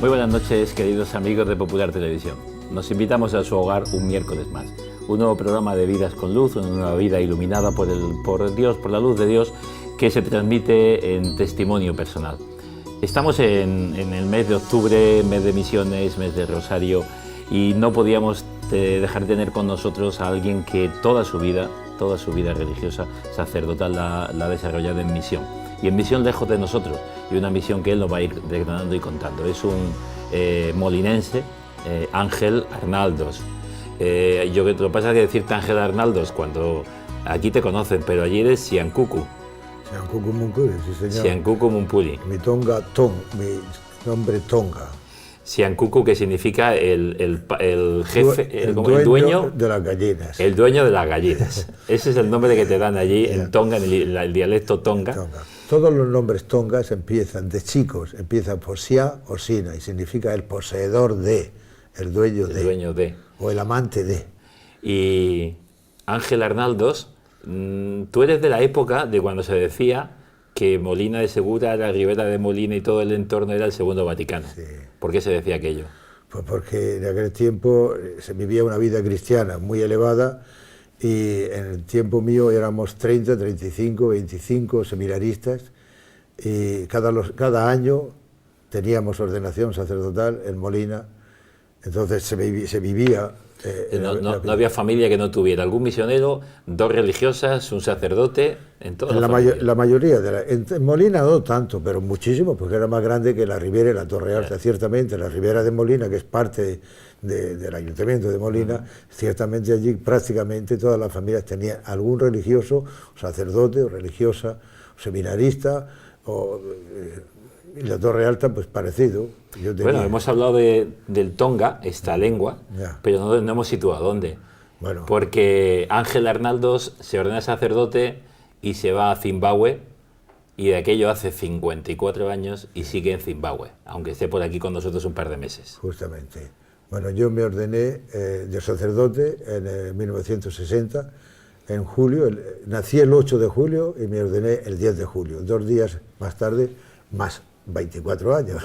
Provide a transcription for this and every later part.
Muy buenas noches, queridos amigos de Popular Televisión. Nos invitamos a su hogar un miércoles más. Un nuevo programa de Vidas con Luz, una nueva vida iluminada por Dios, por la luz de Dios, que se transmite en testimonio personal. Estamos en el mes de octubre, mes de misiones, mes de Rosario, y no podíamos dejar de tener con nosotros a alguien que toda su vida religiosa, sacerdotal, la ha desarrollado en misión. Y en misión lejos de nosotros, y una misión que él nos va a ir desgranando y contando. Es un molinense, Ángel Arnaldos. Lo que pasa es que decirte Ángel Arnaldos cuando aquí te conocen, pero allí eres Siancucu. Siancucu Mumpuli, sí señor. Siancucu Mumpuli. Mi nombre Tonga. Siancucu, que significa el jefe, el dueño de las gallinas. El dueño de las gallinas. Ese es el nombre que te dan allí en Tonga, en el dialecto Tonga. Todos los nombres tongas empiezan de chicos, empiezan por Sia o Sina, y significa el poseedor de, el dueño de, o el amante de. Y Ángel Arnaldos, tú eres de la época de cuando se decía que Molina de Segura, la Ribera de Molina y todo el entorno era el Segundo Vaticano. Sí. ¿Por qué se decía aquello? Pues porque en aquel tiempo se vivía una vida cristiana muy elevada, y en el tiempo mío éramos 30, 35, 25 seminaristas, y cada año teníamos ordenación sacerdotal en Molina. Entonces se vivía... No había familia que no tuviera algún misionero, dos religiosas, un sacerdote, en toda la mayoría. En Molina no tanto, pero muchísimo, porque era más grande que la Ribera y la Torre Alta. Ciertamente la Ribera de Molina, que es parte del Ayuntamiento de Molina, ciertamente allí prácticamente todas las familias tenían algún religioso, sacerdote o religiosa, o seminarista, y la Torre Alta, pues parecido. Bueno, hemos hablado del Tonga, esta lengua, pero no hemos situado dónde. Bueno. Porque Ángel Arnaldos se ordena sacerdote y se va a Zimbabue, y de aquello hace 54 años y sigue en Zimbabue, aunque esté por aquí con nosotros un par de meses. Justamente. Bueno, yo me ordené de sacerdote en 1960, en julio, nací el 8 de julio y me ordené el 10 de julio, 2 días más tarde, más 24 años.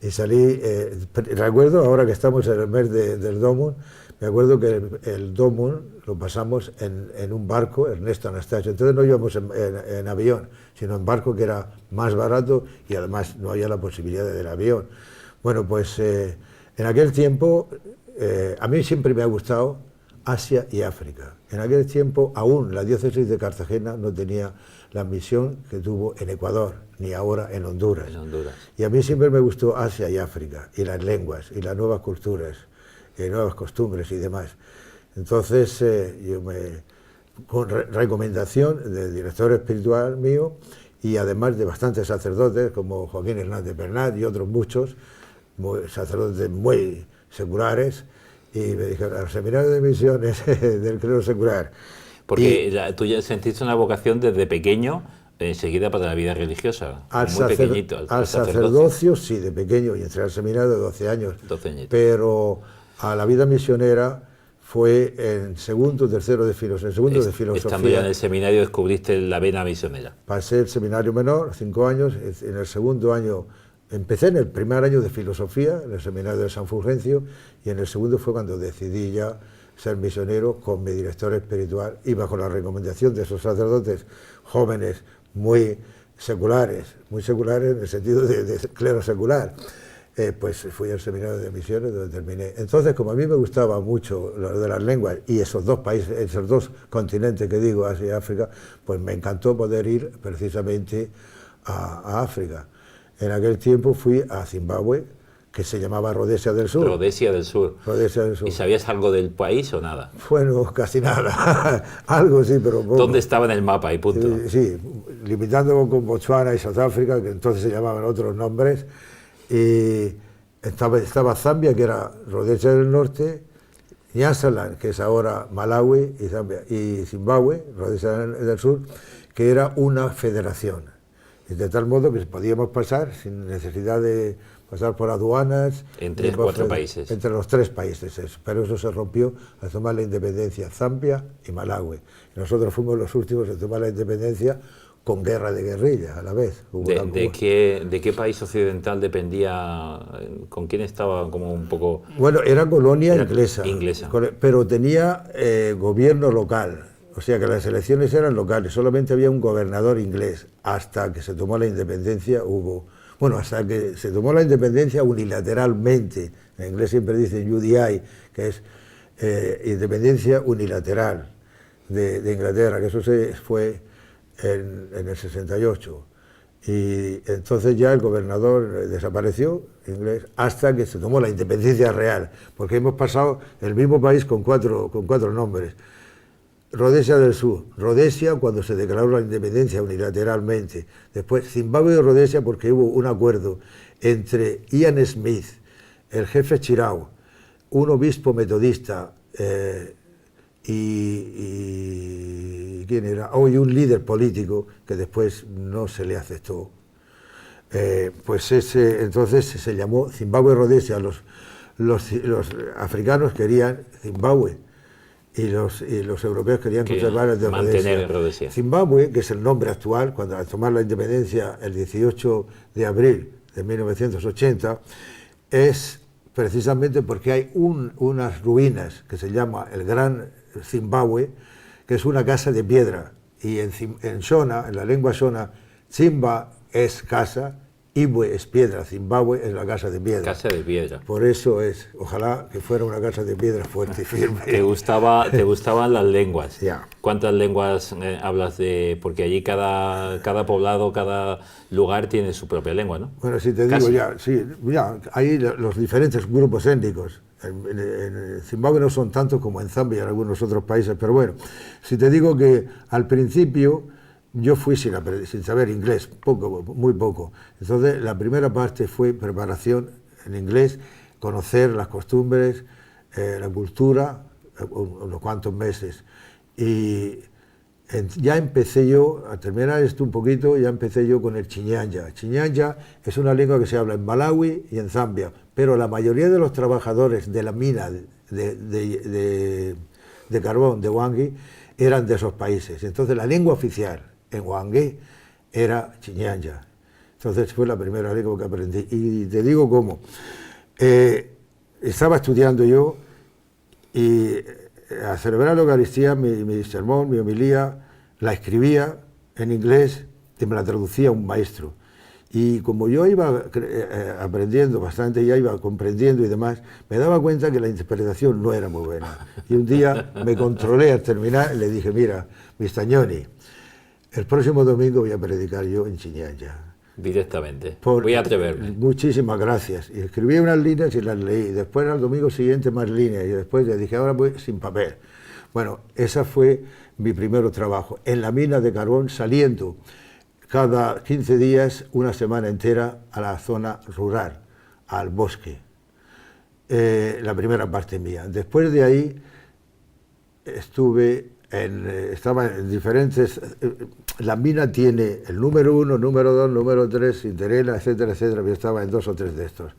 Y salí, recuerdo, ahora que estamos en el mes del Domum, me acuerdo que el Domum lo pasamos en un barco, Ernesto Anastasio. Entonces no íbamos en avión, sino en barco, que era más barato y además no había la posibilidad del avión. Bueno, pues en aquel tiempo, a mí siempre me ha gustado Asia y África. En aquel tiempo aún la diócesis de Cartagena no tenía la misión que tuvo en Ecuador, ni ahora en Honduras. Y a mí siempre me gustó Asia y África, y las lenguas, y las nuevas culturas, y nuevas costumbres y demás. Entonces, yo con recomendación del director espiritual mío, y además de bastantes sacerdotes, como Joaquín Hernández Bernat y otros muchos, sacerdotes muy seculares, y me dijeron, al seminario de misiones del clero secular. Porque tú ya sentiste una vocación desde pequeño, enseguida para la vida religiosa, muy pequeñito. Al sacerdocio, sí, de pequeño, y entré al seminario de 12 años. 12 añitos. Pero a la vida misionera fue en segundo, tercero de filosofía. En segundo de filosofía. Estando ya en el seminario descubriste la vena misionera. Pasé el seminario menor, 5 años, en el segundo año... Empecé en el primer año de filosofía, en el seminario de San Fulgencio, y en el segundo fue cuando decidí ya ser misionero con mi director espiritual, y bajo la recomendación de esos sacerdotes jóvenes muy seculares en el sentido de clero secular, pues fui al seminario de misiones donde terminé. Entonces, como a mí me gustaba mucho lo de las lenguas y esos dos países, esos dos continentes que digo, Asia y África, pues me encantó poder ir precisamente a África. En aquel tiempo fui a Zimbabue, que se llamaba Rodesia del Sur. Rodesia del Sur. Rodesia del Sur. ¿Y sabías algo del país o nada? Bueno, casi nada. Algo sí, pero poco. ¿Dónde estaba en el mapa y punto? Sí, limitando con Botswana y Sudáfrica, que entonces se llamaban otros nombres. Y estaba Zambia, que era Rodesia del Norte, Nyasaland, que es ahora Malawi y Zambia, y Zimbabue, Rodesia del Sur, que era una federación. Y de tal modo que podíamos pasar sin necesidad de pasar por aduanas. Entre 4 países. Entre los 3 países, eso. Pero eso se rompió al tomar la independencia Zambia y Malawi. Y nosotros fuimos los últimos en tomar la independencia con guerra de guerrilla a la vez. ¿De qué país occidental dependía? ¿Con quién estaba como un poco...? Bueno, era colonia inglesa, pero tenía gobierno local, o sea que las elecciones eran locales, solamente había un gobernador inglés, hasta que se tomó la independencia hasta que se tomó la independencia unilateralmente, en inglés siempre dicen UDI, que es independencia unilateral de Inglaterra, que eso fue en el 68, y entonces ya el gobernador desapareció, inglés, hasta que se tomó la independencia real, porque hemos pasado el mismo país con cuatro nombres. Rodesia del Sur, Rodesia cuando se declaró la independencia unilateralmente, después Zimbabue y Rodesia porque hubo un acuerdo entre Ian Smith, el jefe Chirao, un obispo metodista y ¿quién era? Y un líder político que después no se le aceptó. Entonces se llamó Zimbabue-Rodesia. Los africanos querían Zimbabue y los europeos querían conservar el de Rodesia. Zimbabue, que es el nombre actual, cuando al tomar la independencia el 18 de abril de 1980, es precisamente porque hay unas ruinas que se llama el Gran Zimbabue, que es una casa de piedra, y en Shona, en la lengua Shona, Zimba es casa, Ibwe es piedra, Zimbabue es la casa de piedra. Casa de piedra. Por eso ojalá que fuera una casa de piedra fuerte y firme. ¿Te gustaban las lenguas? Ya. ¿Cuántas lenguas hablas de...? Porque allí cada poblado, cada lugar tiene su propia lengua, ¿no? Bueno, si te digo hay los diferentes grupos étnicos. En Zimbabue no son tantos como en Zambia y en algunos otros países, pero bueno, si te digo que al principio yo fui sin saber inglés, muy poco. Entonces la primera parte fue preparación en inglés, conocer las costumbres, la cultura, unos cuantos meses. Y ya empecé yo, a terminar esto un poquito, ya empecé yo con el Chinyanja. Chinyanja es una lengua que se habla en Malawi y en Zambia, pero la mayoría de los trabajadores de la mina de carbón de Hwange eran de esos países. Entonces la lengua oficial en Hwange era Chinyanja. Entonces fue la primera lengua que aprendí. Y te digo cómo. Estaba estudiando yo y a celebrar la Eucaristía, mi sermón, mi homilía, la escribía en inglés y me la traducía un maestro. Y como yo iba aprendiendo bastante, ya iba comprendiendo y demás, me daba cuenta que la interpretación no era muy buena. Y un día me controlé al terminar y le dije, mira, Mistañoni, el próximo domingo voy a predicar yo en Chinyanja. Directamente. Voy a atreverme. Muchísimas gracias. Y escribí unas líneas y las leí. Después al domingo siguiente más líneas. Y después le dije, ahora voy sin papel. Bueno, ese fue mi primer trabajo. En la mina de carbón, saliendo cada 15 días, una semana entera, a la zona rural, al bosque. La primera parte mía. Después de ahí estaba en diferentes... La mina tiene el número 1, número 2, número 3, Cinderella, etcétera, etcétera. Yo estaba en 2 o 3 de estos.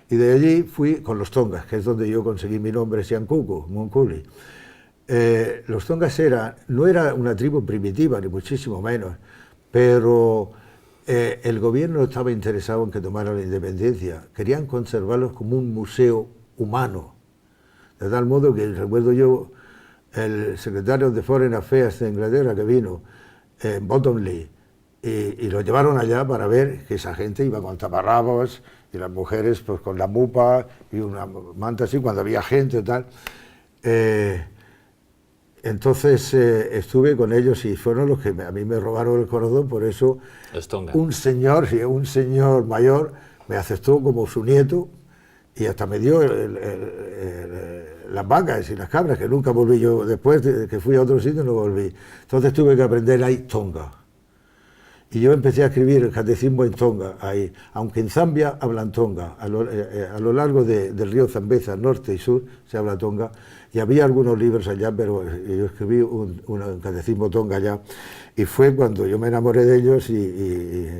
Y de allí fui con los tongas, que es donde yo conseguí mi nombre, Siankuku, Munkuli. Los tongas no era una tribu primitiva, ni muchísimo menos, pero el gobierno estaba interesado en que tomara la independencia. Querían conservarlos como un museo humano. De tal modo que recuerdo yo, el secretario de Foreign Affairs de Inglaterra que vino, Bottomley, y lo llevaron allá para ver que esa gente iba con taparrabos y las mujeres pues con la mupa y una manta así cuando había gente y tal. Entonces estuve con ellos y fueron los que a mí me robaron el corazón, por eso un señor mayor me aceptó como su nieto y hasta me dio las vacas y las cabras, que nunca volví yo, después de que fui a otro sitio no volví. Entonces tuve que aprender ahí tonga. Y yo empecé a escribir el catecismo en tonga, ahí. Aunque en Zambia hablan tonga, a lo largo del río Zambeza, norte y sur, se habla tonga, y había algunos libros allá, pero yo escribí un catecismo tonga allá, y fue cuando yo me enamoré de ellos y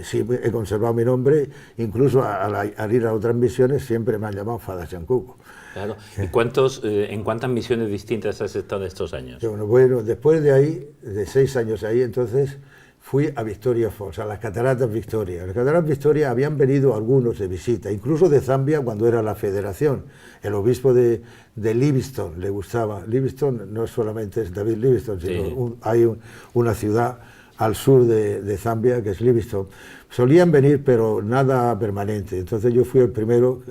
sí, he conservado mi nombre, incluso al ir a otras misiones siempre me han llamado Fada Chancuco. Claro. ¿Y en cuántas misiones distintas has estado en estos años? Bueno, después de ahí, de 6 años ahí, entonces fui a Victoria Falls, a las Cataratas Victoria. En las Cataratas Victoria habían venido algunos de visita, incluso de Zambia cuando era la federación. El obispo de Livingstone le gustaba. Livingstone no solamente es David Livingstone, sino hay una ciudad al sur de Zambia que es Livingstone. Solían venir, pero nada permanente. Entonces yo fui el primero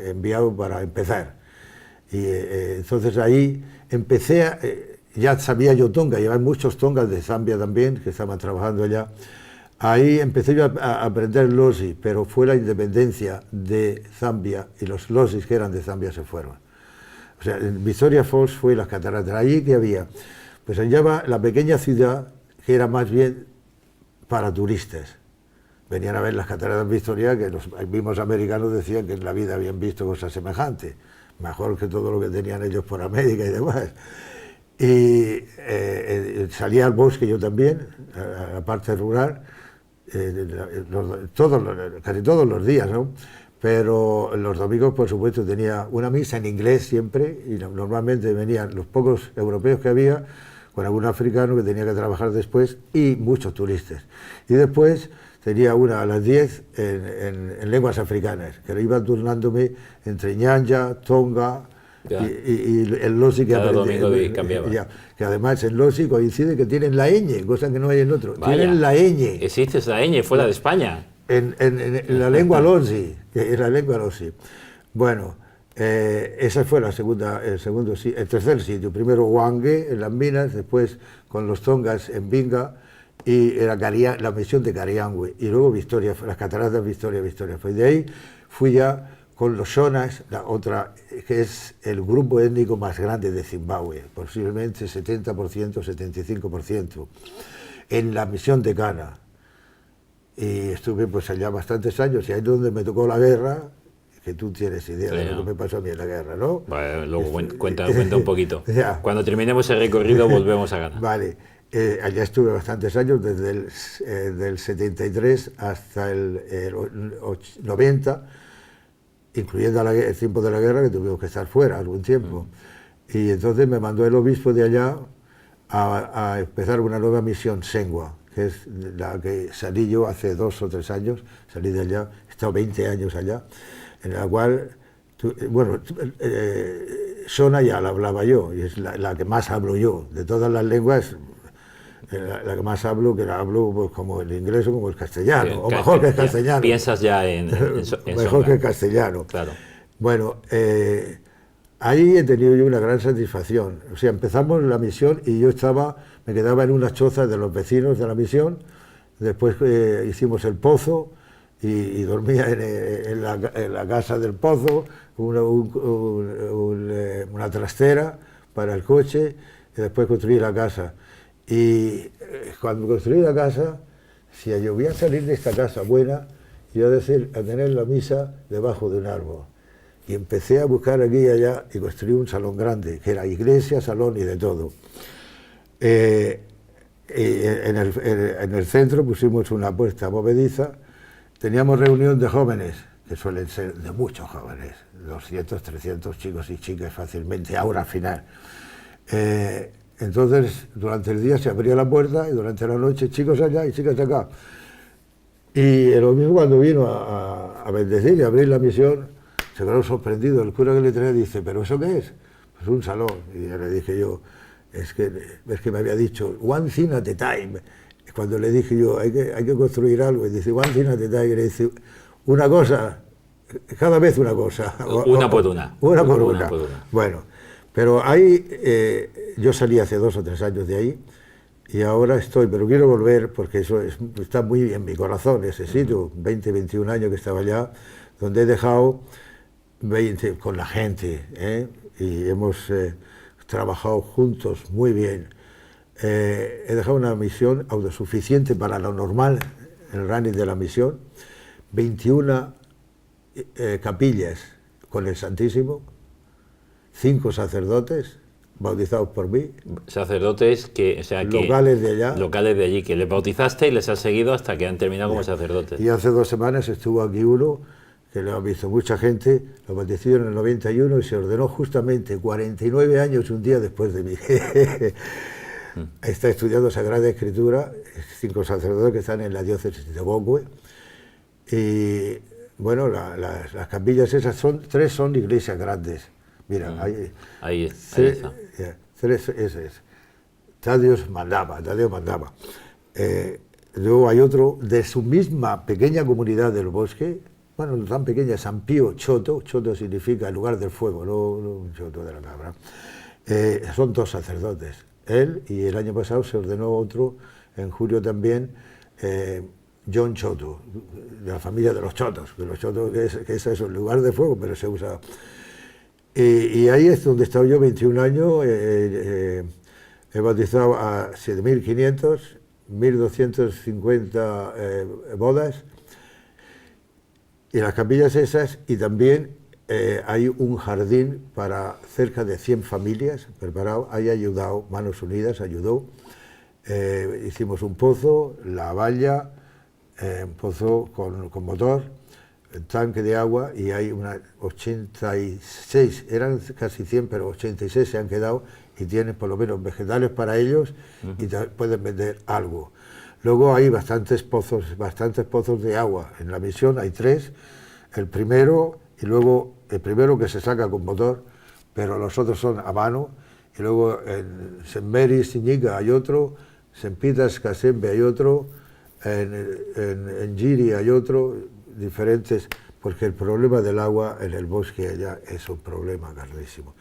enviado para empezar. Y entonces ahí empecé ya sabía yo tonga, llevaba muchos tongas de Zambia también, que estaban trabajando allá. Ahí empecé yo a aprender lozi, pero fue la independencia de Zambia y los lozis que eran de Zambia se fueron. O sea, en Victoria Falls fue las cataratas. Allí que había, pues allá va la pequeña ciudad que era más bien para turistas. Venían a ver las cataratas Victoria, que los mismos americanos decían que en la vida habían visto cosas semejantes, mejor que todo lo que tenían ellos por América y demás. Y salía al bosque yo también, a la parte rural, casi todos los días, ¿no? Pero los domingos, por supuesto, tenía una misa en inglés siempre, y normalmente venían los pocos europeos que había, con algún africano que tenía que trabajar después, y muchos turistas. Y después tenía una a las 10 en lenguas africanas, que iba turnándome entre ñanja, tonga, y el lozi que cada domingo cambiaba. Que además el lozi coincide que tienen la ñ, cosa que no hay en otro. Vaya, tienen la ñ. Existe esa ñ fuera de España. En la lengua lozi, que es la lengua lozi. Bueno, esa fue el tercer sitio. Primero Hwange, en las minas, después con los tongas en Binga, y la misión de Kariangwe, y luego Victoria, las cataratas Victoria. Pues de ahí fui ya con los Shonas, la otra, que es el grupo étnico más grande de Zimbabue, posiblemente 70%, 75%, en la misión de Ghana. Y estuve pues allá bastantes años, y ahí es donde me tocó la guerra, que tú tienes idea de lo que me pasó a mí en la guerra, ¿no? Vale, luego cuenta un poquito. Cuando terminemos el recorrido volvemos a Ghana. Vale, allá estuve bastantes años, desde del 73 hasta el 90, incluyendo el tiempo de la guerra, que tuvimos que estar fuera algún tiempo. Y entonces me mandó el obispo de allá a empezar una nueva misión, Sengwa, que es la que salí yo hace 2 o 3 años, salí de allá, he estado 20 años allá, en la cual, Shona ya la hablaba yo, y es la que más hablo yo, de todas las lenguas, la que más hablo, que la hablo pues, como el inglés o como el castellano, o mejor que el castellano. Piensas ya en mejor que el castellano. Claro. Bueno, ahí he tenido yo una gran satisfacción. O sea, empezamos la misión y yo me quedaba en unas chozas de los vecinos de la misión, después hicimos el pozo y dormía en la casa del pozo, una trastera para el coche, y después construí la casa. Y cuando construí la casa, si yo voy a salir de esta casa buena, iba a tener la misa debajo de un árbol. Y empecé a buscar aquí y allá y construí un salón grande, que era iglesia, salón y de todo. En el centro pusimos una puerta movediza, teníamos reunión de jóvenes, que suelen ser de muchos jóvenes, 200, 300 chicos y chicas fácilmente, ahora al final. Entonces, durante el día se abría la puerta y durante la noche chicos allá y chicas acá. Y el obispo cuando vino a bendecir y a abrir la misión, se quedó sorprendido. El cura que le traía dice, ¿pero eso qué es? Pues un salón. Y ya le dije yo, es que me había dicho, one thing at a time. Y cuando le dije yo, hay que construir algo, y dice, one thing at a time, y le dice, una cosa, cada vez una cosa. Una por una. Una por una. Bueno. Pero ahí, yo salí hace 2 o 3 años de ahí y ahora estoy, pero quiero volver porque eso está muy en mi corazón, ese sitio, 20, 21 años que estaba allá, donde he dejado 20 con la gente, y hemos trabajado juntos muy bien. he dejado una misión autosuficiente para lo normal, el running de la misión, 21 capillas con el Santísimo, 5 sacerdotes bautizados por mí. Sacerdotes que, o sea, locales de allá. Locales de allí, que les bautizaste y les has seguido hasta que han terminado como sacerdotes. Y hace 2 semanas estuvo aquí uno, que lo ha visto mucha gente, lo bautizó en el 91 y se ordenó justamente 49 años un día después de mí. Está estudiando Sagrada Escritura, 5 sacerdotes que están en la diócesis de Gongwe. Y bueno, las capillas esas 3 son iglesias grandes. Mira, ahí está. 3, ese es. Tadeo mandaba. Luego hay otro de su misma pequeña comunidad del bosque, bueno, no tan pequeña, San Pío Choto. Choto significa el lugar del fuego, no Choto de la cabra. Son 2 sacerdotes. Él, y el año pasado se ordenó otro, en julio también, John Choto, de la familia de los Chotos, que es eso, el lugar de fuego, pero se usa. Y ahí es donde he estado yo 21 años, he bautizado a 7.500, 1.250 bodas, y las capillas esas, y también hay un jardín para cerca de 100 familias preparado, ahí ha ayudado, Manos Unidas ayudó, hicimos un pozo, la valla, un pozo con motor, el tanque de agua, y hay unas 86, eran casi 100, pero 86 se han quedado y tienen por lo menos vegetales para ellos y pueden vender algo. Luego hay bastantes pozos de agua. En la misión hay 3, el primero que se saca con motor, pero los otros son a mano, y luego en St. Mary's Siñiga hay otro, St. Peter's Casembe hay otro, en Giri hay otro, diferentes, porque el problema del agua en el bosque allá es un problema grandísimo.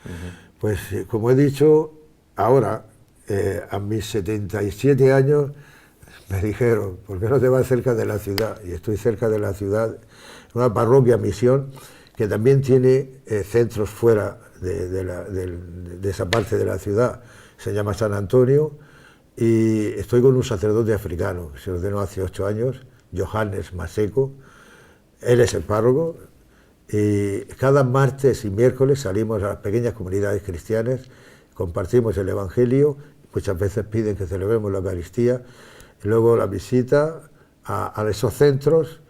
Pues como he dicho, ahora, a mis 77 años, me dijeron, ¿por qué no te vas cerca de la ciudad? Y estoy cerca de la ciudad, una parroquia misión, que también tiene centros fuera de esa parte de la ciudad, se llama San Antonio, y estoy con un sacerdote africano, que se ordenó hace 8 años, Johannes Maseko. Él es el párroco, y cada martes y miércoles salimos a las pequeñas comunidades cristianas, compartimos el Evangelio, muchas veces piden que celebremos la Eucaristía, y luego la visita a esos centros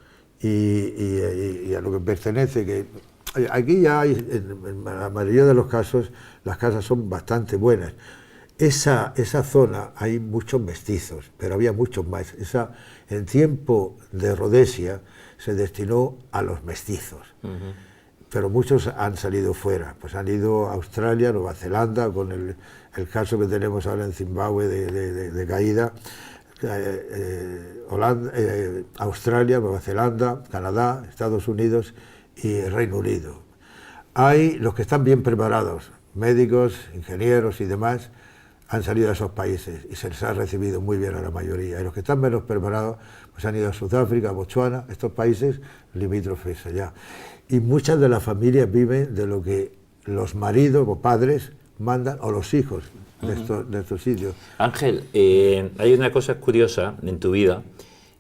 y a lo que pertenece, que aquí ya hay, en la mayoría de los casos, las casas son bastante buenas. Esa zona hay muchos mestizos, pero había muchos más. En tiempo de Rodesia se destinó a los mestizos, pero muchos han salido fuera, pues han ido a Australia, Nueva Zelanda, con el caso que tenemos ahora en Zimbabue de caída, Australia, Nueva Zelanda, Canadá, Estados Unidos y Reino Unido. Hay los que están bien preparados, médicos, ingenieros y demás, han salido a esos países y se les ha recibido muy bien a la mayoría. Y los que están menos preparados pues han ido a Sudáfrica, a Botswana, estos países limítrofes allá. Y muchas de las familias viven de lo que los maridos o padres mandan, o los hijos de estos sitios. Ángel, hay una cosa curiosa en tu vida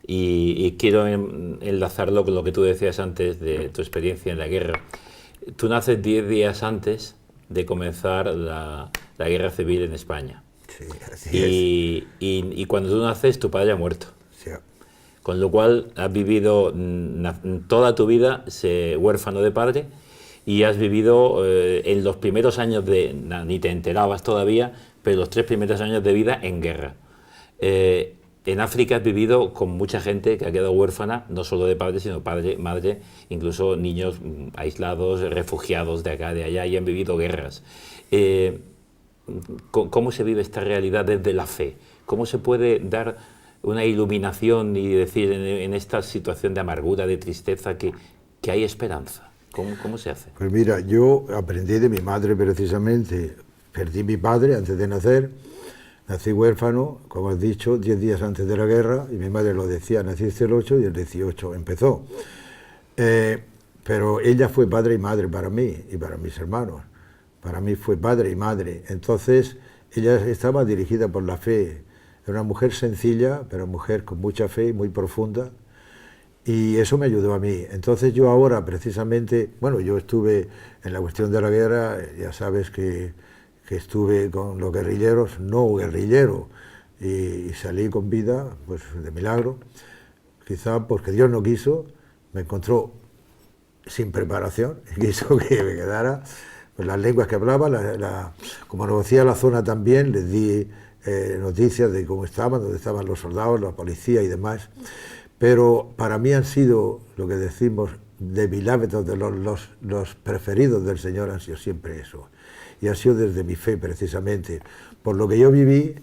y quiero enlazarlo con lo que tú decías antes de tu experiencia en la guerra. Tú naces 10 días antes de comenzar la guerra civil en España. Sí, así es. Y cuando tú naces, tu padre ha muerto. Sí. Con lo cual has vivido toda tu vida huérfano de padre y has vivido en los primeros años ni te enterabas todavía, pero los 3 primeros años de vida en guerra. En África has vivido con mucha gente que ha quedado huérfana, no solo de padre, sino padre, madre, incluso niños aislados, refugiados de acá, de allá, y han vivido guerras. ¿Cómo se vive esta realidad desde la fe? ¿Cómo se puede dar una iluminación y decir en esta situación de amargura, de tristeza, que hay esperanza? ¿Cómo se hace? Pues mira, yo aprendí de mi madre precisamente. Perdí mi padre antes de nacer, nací huérfano, como has dicho, 10 días antes de la guerra, y mi madre lo decía, naciste el 8 y el 18 empezó. Pero ella fue padre y madre para mí y para mis hermanos. Para mí fue padre y madre. Entonces, ella estaba dirigida por la fe. Era una mujer sencilla, pero mujer con mucha fe, muy profunda, y eso me ayudó a mí. Entonces yo ahora precisamente, bueno, yo estuve en la cuestión de la guerra, ya sabes que estuve con los guerrilleros, no guerrillero, y salí con vida, pues de milagro, quizá porque Dios no quiso, me encontró sin preparación, y quiso que me quedara, pues las lenguas que hablaba, como conocía la zona también, les di noticias de cómo estaban, dónde estaban los soldados, la policía y demás, pero para mí han sido, lo que decimos, de beloved, de los preferidos del Señor, han sido siempre eso, y ha sido desde mi fe precisamente, por lo que yo viví,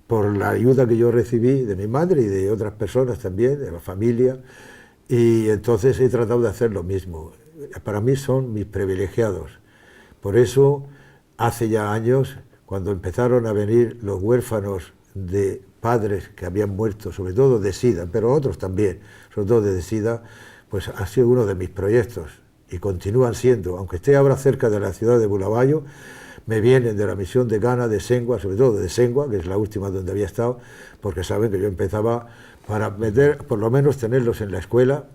por la ayuda que yo recibí de mi madre y de otras personas también, de la familia, y entonces he tratado de hacer lo mismo. Para mí son mis privilegiados. Por eso, hace ya años, cuando empezaron a venir los huérfanos de padres que habían muerto, sobre todo de SIDA, pero otros también, sobre todo de SIDA, pues ha sido uno de mis proyectos, y continúan siendo, aunque esté ahora cerca de la ciudad de Bulawayo, me vienen de la misión de Ghana, de Sengua, sobre todo de Sengua, que es la última donde había estado, porque saben que yo empezaba para meter, por lo menos tenerlos en la escuela,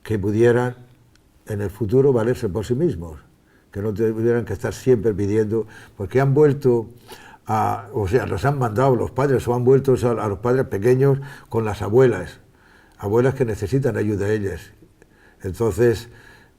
que pudieran en el futuro valerse por sí mismos, que no tuvieran que estar siempre pidiendo, porque han vuelto o sea, los han mandado los padres, o han vuelto a los padres pequeños con las abuelas que necesitan ayuda a ellas. Entonces,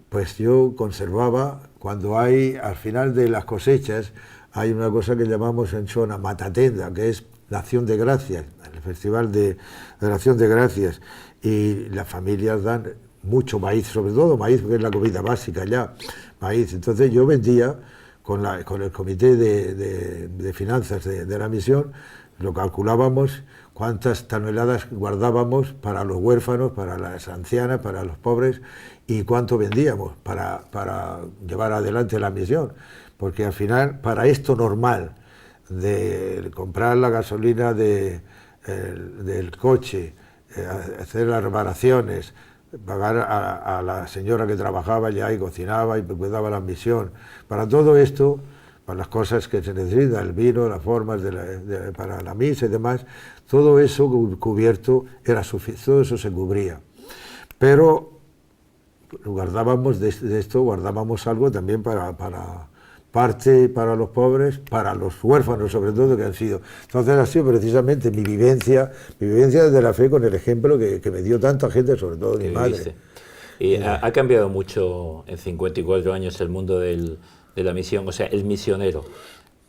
pues yo conservaba, cuando hay, al final de las cosechas, hay una cosa que llamamos en Shona Matatenda, que es la Acción de Gracias, el Festival de la Acción de Gracias, y las familias dan mucho maíz, sobre todo maíz, porque es la comida básica ya, maíz. Entonces yo vendía con el comité de finanzas de la misión, lo calculábamos, cuántas toneladas guardábamos para los huérfanos, para las ancianas, para los pobres, y cuánto vendíamos para llevar adelante la misión. Porque al final, para esto normal, de comprar la gasolina del coche, hacer las reparaciones, pagar a la señora que trabajaba ya y cocinaba y cuidaba la misión, para todo esto, para las cosas que se necesitan, el vino, las formas para la misa y demás, todo eso cubierto era suficiente, todo eso se cubría. Pero guardábamos de esto, guardábamos algo también para parte para los pobres, para los huérfanos sobre todo, que han sido. Entonces ha sido precisamente mi vivencia desde la fe, con el ejemplo que me dio tanta gente, sobre todo mi madre. Y ha cambiado mucho en 54 años el mundo de la misión, o sea, el misionero,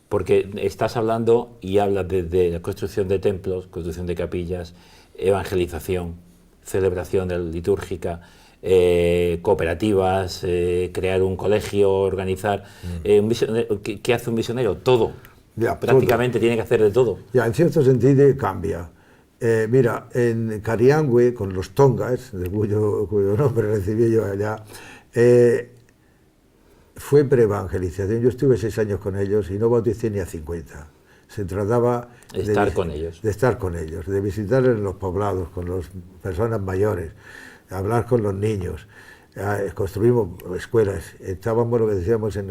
porque estás hablando y hablas de la construcción de templos, construcción de capillas, evangelización, celebración litúrgica, cooperativas, crear un colegio, organizar. Un misionero, ¿qué hace un misionero? Todo. Ya, prácticamente todo. Tiene que hacer de todo. Ya, en cierto sentido cambia. Mira, en Cariangüe, con los tongas, de cuyo nombre recibí yo allá, fue preevangelización. Yo estuve 6 años con ellos y no bauticé ni a 50. Se trataba de estar con ellos. De estar con ellos, de visitarles en los poblados, con las personas mayores, hablar con los niños. Construimos escuelas, estábamos, lo que decíamos en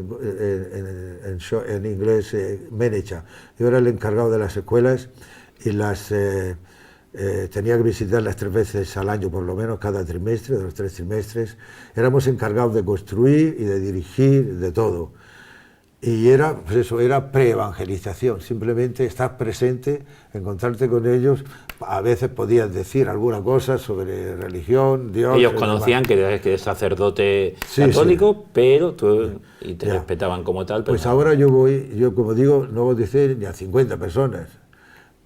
inglés, manager. Yo era el encargado de las escuelas y tenía que visitarlas 3 veces al año, por lo menos cada trimestre, de los 3 trimestres. Éramos encargados de construir y de dirigir, de todo. Y era, pues eso, era preevangelización, simplemente estar presente, encontrarte con ellos. A veces podías decir alguna cosa sobre religión, Dios. Ellos conocían que eres sacerdote católico, sí. Pero y te respetaban como tal. Pero pues ahora yo como digo, no bauticé ni a 50 personas.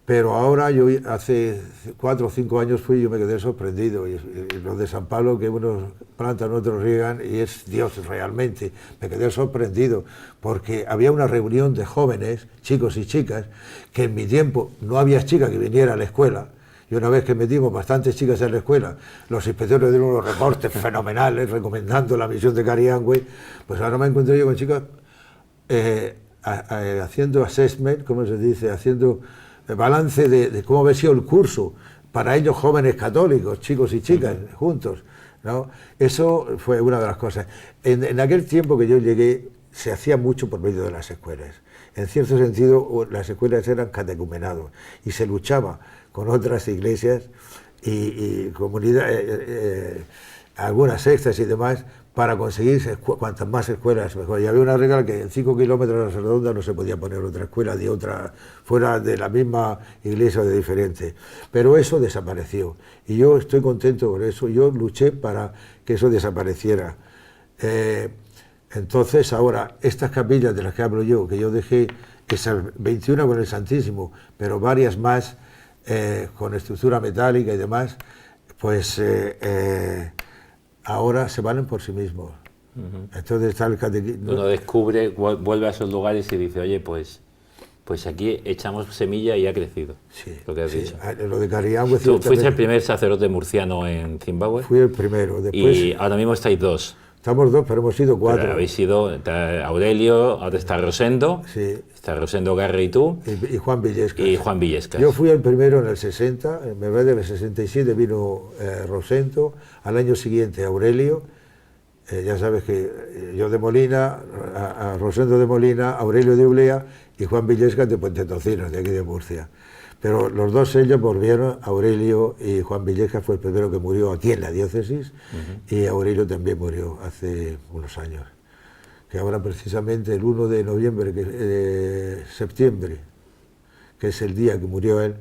Pero ahora yo hace 4 o 5 años fui y yo me quedé sorprendido. Y los de San Pablo, que unos plantan, otros riegan, y es Dios realmente. Me quedé sorprendido porque había una reunión de jóvenes, chicos y chicas, que en mi tiempo no había chica que viniera a la escuela. Y una vez que metimos bastantes chicas en la escuela, los inspectores dieron unos reportes fenomenales recomendando la misión de Cariangüe. Pues ahora me encontré yo con chicas haciendo assessment, ¿cómo se dice? Haciendo balance de cómo había sido el curso para ellos, jóvenes católicos, chicos y chicas, juntos, ¿no? Eso fue una de las cosas. En aquel tiempo que yo llegué, se hacía mucho por medio de las escuelas. en cierto sentido las escuelas eran catecumenados y se luchaba con otras iglesias y comunidades, algunas sectas y demás, para conseguir cuantas más escuelas mejor. Y había una regla que en 5 kilómetros a la redonda no se podía poner otra escuela de otra, fuera de la misma iglesia o de diferente. Pero eso desapareció y yo estoy contento por eso. Yo luché para que eso desapareciera. Entonces ahora estas capillas de las que hablo yo, que yo dejé esas 21 con el Santísimo, pero varias más con estructura metálica y demás, pues ahora se valen por sí mismos. Entonces está el catequismo. Uno descubre, vuelve a esos lugares y dice, oye, pues aquí echamos semilla y ha crecido. Sí, lo que has dicho. Lo de Cariangüe. ¿Tú fuiste el primer sacerdote murciano en Zimbabue? Fui el primero. Después, y ahora mismo estáis 2. Estamos 2, pero hemos sido 4. Pero habéis sido Aurelio, ahora está Rosendo, sí. Está Rosendo Garre y tú. Y Juan Villescas. Y Juan Villescas. Yo fui el primero en el 60, en verdad en el 67 vino Rosendo, al año siguiente Aurelio, ya sabes que yo de Molina, a Rosendo de Molina, Aurelio de Ulea y Juan Villescas de Puente Tocino, de aquí de Murcia. Pero los dos ellos volvieron, Aurelio y Juan Villescas fue el primero que murió aquí en la diócesis, y Aurelio también murió hace unos años. Que ahora precisamente el 1 de noviembre, septiembre, que es el día que murió él,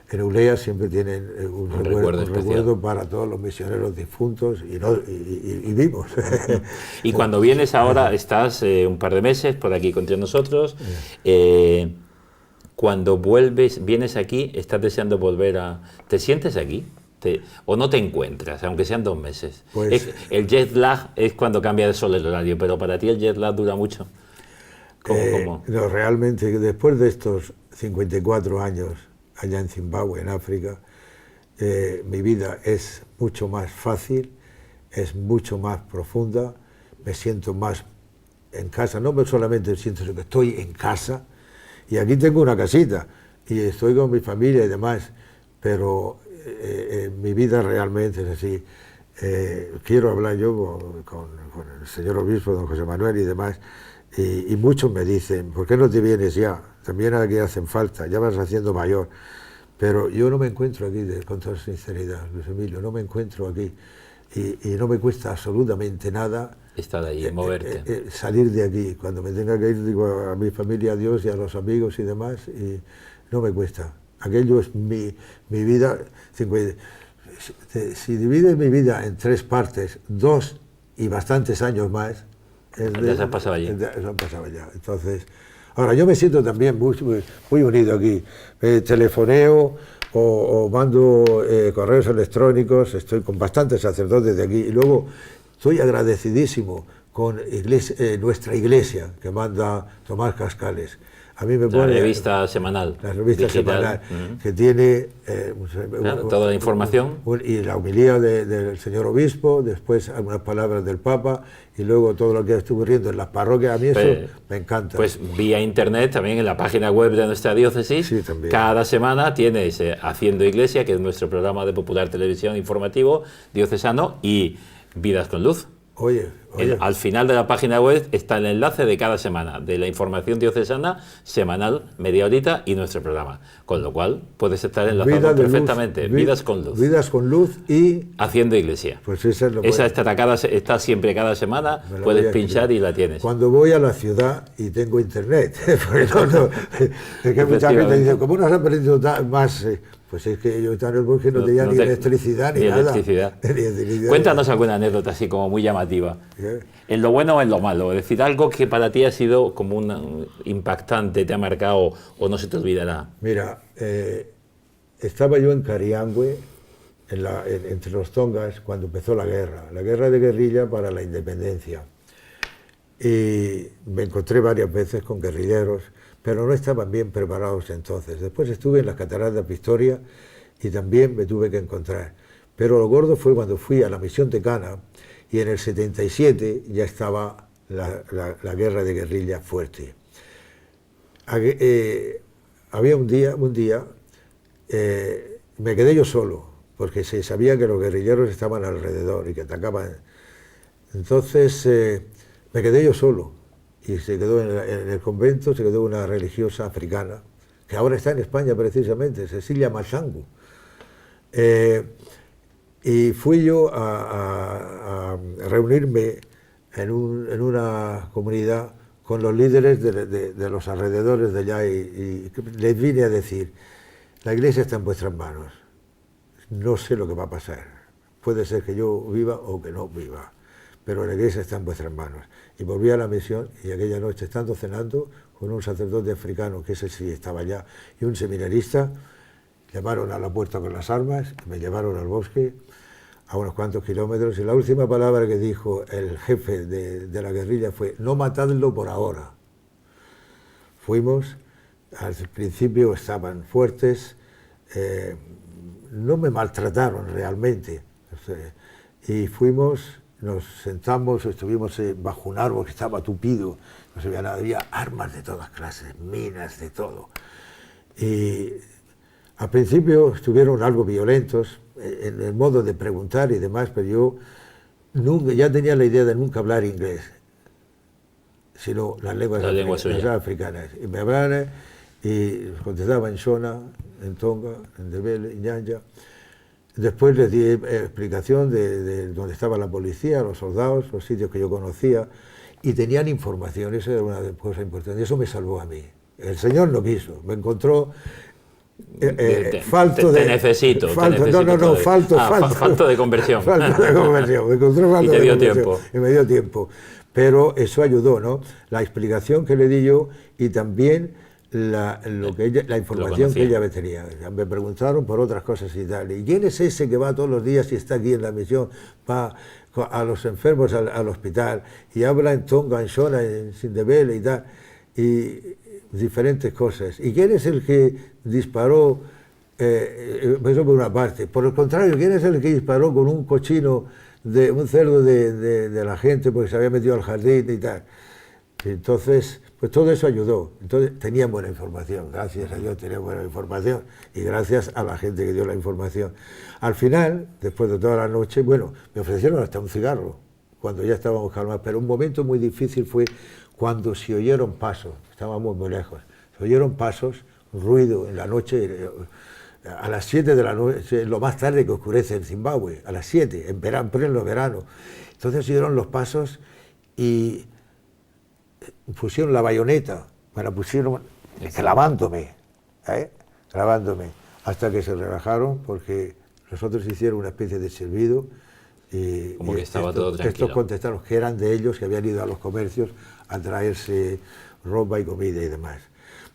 en Ulea siempre tienen un recuerdo para todos los misioneros difuntos y vivos. Y cuando vienes ahora, estás un par de meses por aquí entre nosotros. Cuando vienes aquí, ¿estás deseando volver a...? ¿Te sientes aquí? ¿O no te encuentras, aunque sean 2 meses? Pues, el jet lag es cuando cambia el sol el horario, pero para ti el jet lag dura mucho. ¿Cómo? No, realmente, después de estos 54 años allá en Zimbabue, en África, mi vida es mucho más fácil, es mucho más profunda, me siento más en casa, no solamente siento que estoy en casa, y aquí tengo una casita, y estoy con mi familia y demás, pero mi vida realmente es así. Quiero hablar yo con el señor obispo, don José Manuel y demás, y muchos me dicen, ¿por qué no te vienes ya? También aquí hacen falta, ya vas haciendo mayor. Pero yo no me encuentro aquí, con toda sinceridad, Luis Emilio, no me encuentro aquí. Y no me cuesta absolutamente nada estar allí, moverte. Salir de aquí. Cuando me tenga que ir, digo a mi familia, a Dios y a los amigos y demás, y no me cuesta. Aquello es mi vida. Si divides mi vida en 3 partes, 2 y bastantes años más, ya se han pasado allí. Se han pasado ya. Entonces, ahora yo me siento también muy unido aquí. Telefoneo o mando correos electrónicos, estoy con bastantes sacerdotes de aquí, y luego estoy agradecidísimo con nuestra iglesia que manda Tomás Cascales. A mí me pone la revista semanal. La revista semanal, que tiene toda la información. Y la homilía del señor obispo, después algunas palabras del Papa, y luego todo lo que estuvo ocurriendo en las parroquias. A mí eso me encanta. Pues vía internet, también en la página web de nuestra diócesis, sí, también. Cada semana tienes Haciendo Iglesia, que es nuestro programa de Popular Televisión informativo diocesano, y Vidas con Luz. Oye. Al final de la página web está el enlace de cada semana, de la información diocesana semanal, media horita, y nuestro programa. Con lo cual puedes estar enlazado perfectamente. Vidas con Luz. Vidas con Luz y... Haciendo Iglesia. Pues esa está siempre cada semana, puedes pinchar y la tienes. Cuando voy a la ciudad y tengo internet, porque es que mucha gente dice, ¿cómo nos han perdido más? Pues es que yo estaba en el bosque, no tenía ni electricidad ni nada. Cuéntanos alguna anécdota así como muy llamativa. En lo bueno o en lo malo. Es decir, algo que para ti ha sido como un impactante, te ha marcado o no se te olvidará. Mira, estaba yo en Cariangüe, entre los tongas, cuando empezó la guerra de guerrilla para la independencia. Y me encontré varias veces con guerrilleros, pero no estaban bien preparados entonces. Después estuve en las cataratas Victoria y también me tuve que encontrar. Pero lo gordo fue cuando fui a la misión de Cana, y en el 77 ya estaba la guerra de guerrilla fuerte. Había un día me quedé yo solo, porque se sabía que los guerrilleros estaban alrededor y que atacaban. Entonces me quedé yo solo, y se quedó en el convento, se quedó una religiosa africana, que ahora está en España precisamente, Cecilia Machangu. Y fui yo a reunirme en una comunidad con los líderes de los alrededores de allá y les vine a decir, la iglesia está en vuestras manos, no sé lo que va a pasar, puede ser que yo viva o que no viva, pero la iglesia está en vuestras manos. Y volví a la misión y aquella noche, estando cenando con un sacerdote africano, que ese sí estaba allá, y un seminarista, llamaron a la puerta con las armas, me llevaron al bosque a unos cuantos kilómetros, y la última palabra que dijo el jefe de la guerrilla fue, no matadlo por ahora. Fuimos, al principio estaban fuertes, no me maltrataron realmente, y fuimos, nos sentamos, estuvimos bajo un árbol que estaba tupido, no se veía nada, había armas de todas clases, minas, de todo. Y al principio estuvieron algo violentos en el modo de preguntar y demás, pero yo nunca, ya tenía la idea de nunca hablar inglés, sino las lenguas africanas. Y me hablaban y contestaba en Shona, en Tonga, en Ndebele, en Nyanja. Después les di explicación de dónde estaba la policía, los soldados, los sitios que yo conocía, y tenían información, eso era una cosa importante, eso me salvó a mí. El Señor no quiso, me encontró falto de... Te necesito. Falto de conversión. Falto de conversión, me encontró falto de conversión. Y me dio tiempo. Pero eso ayudó, ¿no? La explicación que le di yo y también la información que ella me tenía. Me preguntaron por otras cosas y tal. ¿Y quién es ese que va todos los días y está aquí en la misión, va a los enfermos al hospital y habla en Tonga, en Shona, en Ndebele y tal? Y diferentes cosas. ¿Y quién es el que disparó? Eso por una parte. Por el contrario, ¿quién es el que disparó con un cochino, un cerdo de la gente porque se había metido al jardín y tal? Entonces, pues todo eso ayudó. Entonces tenían buena información, gracias a Dios tenían buena información y gracias a la gente que dio la información. Al final, después de toda la noche, bueno, me ofrecieron hasta un cigarro cuando ya estábamos calmados, pero un momento muy difícil fue cuando se oyeron pasos, estábamos muy lejos, se oyeron pasos, ruido en la noche, a las 7 de la noche, lo más tarde que oscurece en Zimbabue, a las 7, en pleno verano. Entonces se oyeron los pasos y pusieron la bayoneta, me la pusieron clavándome, hasta que se relajaron porque los otros hicieron una especie de silbido y como que estaba todo tranquilo. Estos contestaron que eran de ellos, que habían ido a los comercios a traerse ropa y comida y demás.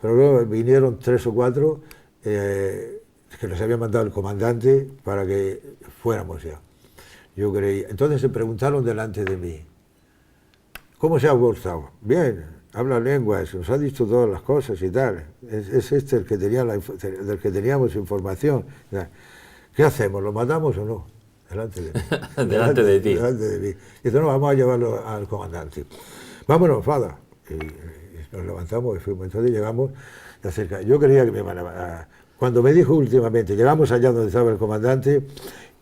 Pero luego vinieron 3 o 4 que nos había mandado el comandante para que fuéramos ya. Yo creí. Entonces se preguntaron delante de mí, ¿cómo se ha portado? Bien, habla lenguas, nos ha dicho todas las cosas y tal. Es este el que del que teníamos información. ¿Qué hacemos? ¿Lo matamos o no? Delante de mí. Delante de ti. Delante de mí. Y dice, no, vamos a llevarlo al comandante. Vámonos, Fada. Y nos levantamos y fuimos. Entonces llegamos de cerca. Yo creía que me iban a... Cuando me dijo últimamente, llegamos allá donde estaba el comandante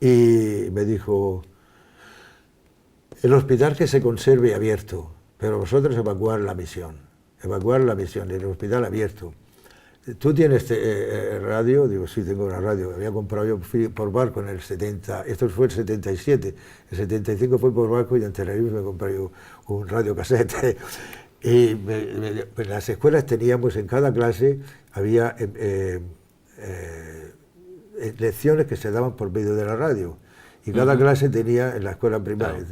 y me dijo, el hospital que se conserve abierto, pero vosotros evacuar la misión, el hospital abierto. ¿Tú tienes radio? Digo, sí, tengo una radio. Había comprado yo, fui por barco en el 70, esto fue el 77, el 75 fue por barco y en Tenerife me compré yo un radio casete. Y en las escuelas teníamos, en cada clase, había lecciones que se daban por medio de la radio. Y cada clase tenía, en la escuela primaria,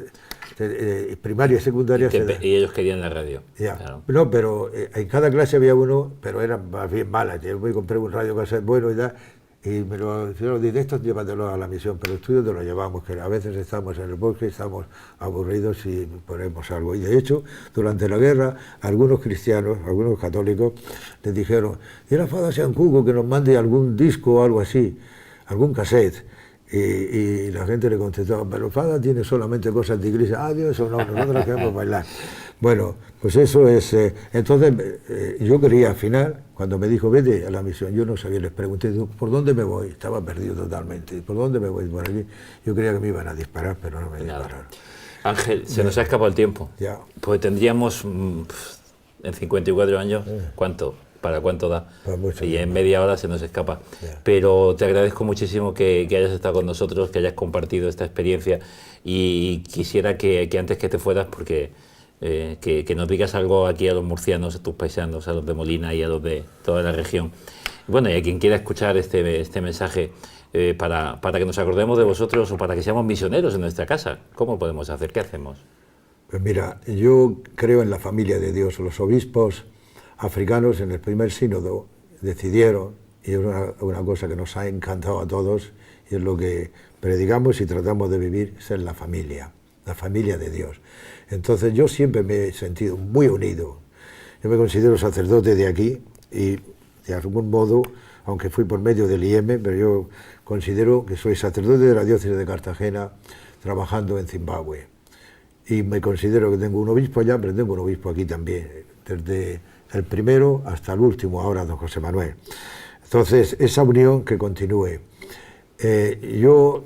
primaria y secundaria... Y ellos querían la radio. Ya. Claro. No, pero en cada clase había uno, pero eran más bien malas. Yo me compré un radio cassette bueno y tal, y me lo dijeron, de estos llévatelo a la misión, pero el tuyo te lo llevamos, que a veces estamos en el bosque, estamos aburridos y ponemos algo. Y de hecho, durante la guerra, algunos cristianos, algunos católicos, les dijeron, y la Fada Siancuco que nos mande algún disco o algo así, algún cassette. Y la gente le contestaba, pero Fada tiene solamente cosas de iglesia. Ah, Dios, eso no, nosotros queremos bailar. Bueno, pues eso es... entonces, yo quería al final, cuando me dijo, vete a la misión, yo no sabía, les pregunté, ¿por dónde me voy? Estaba perdido totalmente. ¿Por dónde me voy? Por aquí. Yo creía que me iban a disparar, pero no me dispararon. Ángel, se nos ha escapado el tiempo. Ya. Pues tendríamos En 54 años, ¿cuánto? ¿Para cuánto da? Para mucho y tiempo. en media hora se nos escapa. Pero te agradezco muchísimo que hayas estado con nosotros, que hayas compartido esta experiencia, y quisiera que antes que te fueras, porque que nos digas algo aquí a los murcianos, a tus paisanos, a los de Molina y a los de toda la región. Bueno, y a quien quiera escuchar este mensaje, para que nos acordemos de vosotros o para que seamos misioneros en nuestra casa. ¿Cómo podemos hacer? ¿Qué hacemos? Pues mira, yo creo en la familia de Dios. Los obispos africanos en el primer sínodo decidieron, y es una cosa que nos ha encantado a todos, y es lo que predicamos y tratamos de vivir, ser la familia de Dios. Entonces yo siempre me he sentido muy unido. Yo me considero sacerdote de aquí y de algún modo, aunque fui por medio del IEM, pero yo considero que soy sacerdote de la diócesis de Cartagena trabajando en Zimbabue. Y me considero que tengo un obispo allá, pero tengo un obispo aquí también, desde el primero hasta el último, ahora don José Manuel. Entonces, esa unión que continúe. Yo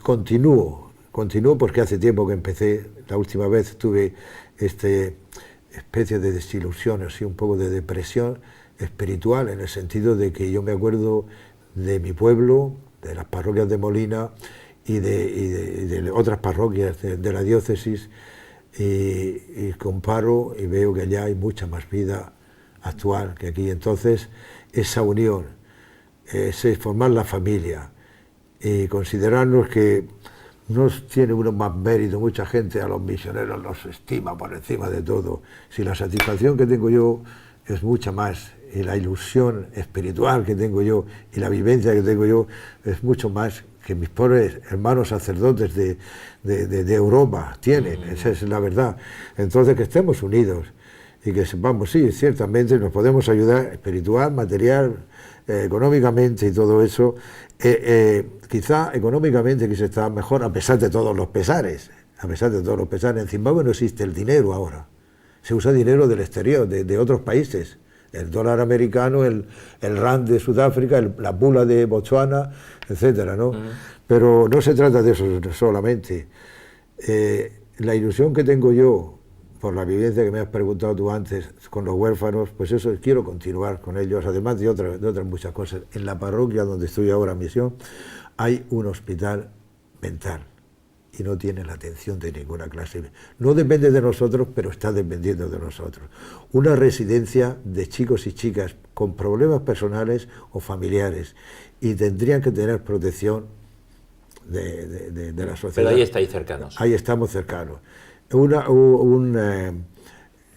continúo porque hace tiempo que empecé, la última vez tuve especie de desilusión, así un poco de depresión espiritual, en el sentido de que yo me acuerdo de mi pueblo, de las parroquias de Molina y de otras parroquias de la diócesis, y comparo y veo que allá hay mucha más vida actual que aquí. Entonces, esa unión, ese formar la familia y considerarnos que no tiene uno más mérito, mucha gente a los misioneros los estima por encima de todo. Si la satisfacción que tengo yo es mucha más, y la ilusión espiritual que tengo yo y la vivencia que tengo yo es mucho más que mis pobres hermanos sacerdotes de Europa tienen, esa es la verdad. Entonces, que estemos unidos y que sepamos, sí, ciertamente nos podemos ayudar espiritual, material, económicamente y todo eso. Quizá económicamente que se está mejor a pesar de todos los pesares. A pesar de todos los pesares. En Zimbabue no existe el dinero ahora. Se usa dinero del exterior, de otros países. El dólar americano, el rand de Sudáfrica, la bula de Botswana, etcétera, ¿no? Pero no se trata de eso solamente. La ilusión que tengo yo, por la vivencia que me has preguntado tú antes, con los huérfanos, pues eso, quiero continuar con ellos, además de otras muchas cosas. En la parroquia donde estoy ahora en misión, hay un hospital mental y no tiene la atención de ninguna clase. No depende de nosotros, pero está dependiendo de nosotros. Una residencia de chicos y chicas con problemas personales o familiares, y tendrían que tener protección de la sociedad. Pero ahí estáis cercanos. Ahí estamos cercanos.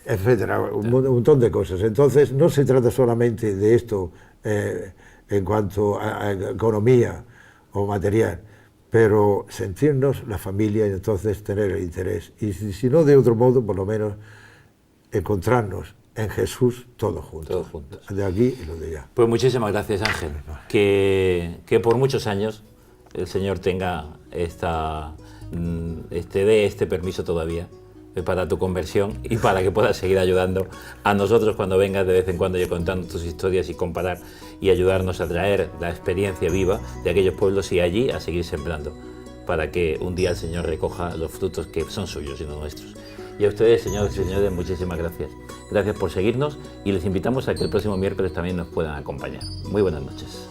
Etcétera, un montón de cosas. Entonces, no se trata solamente de esto en cuanto a economía o material, pero sentirnos la familia y entonces tener el interés. Y si no de otro modo, por lo menos encontrarnos en Jesús todos juntos. Todos juntos. De aquí y los de allá. Pues muchísimas gracias, Ángel. Que por muchos años el Señor tenga dé este permiso todavía para tu conversión y para que puedas seguir ayudando a nosotros cuando vengas de vez en cuando, y contando tus historias y comparar y ayudarnos a traer la experiencia viva de aquellos pueblos y allí a seguir sembrando, para que un día el Señor recoja los frutos que son suyos y no nuestros. Y a ustedes, señores y señores, muchísimas gracias. Gracias por seguirnos y les invitamos a que el próximo miércoles también nos puedan acompañar. Muy buenas noches.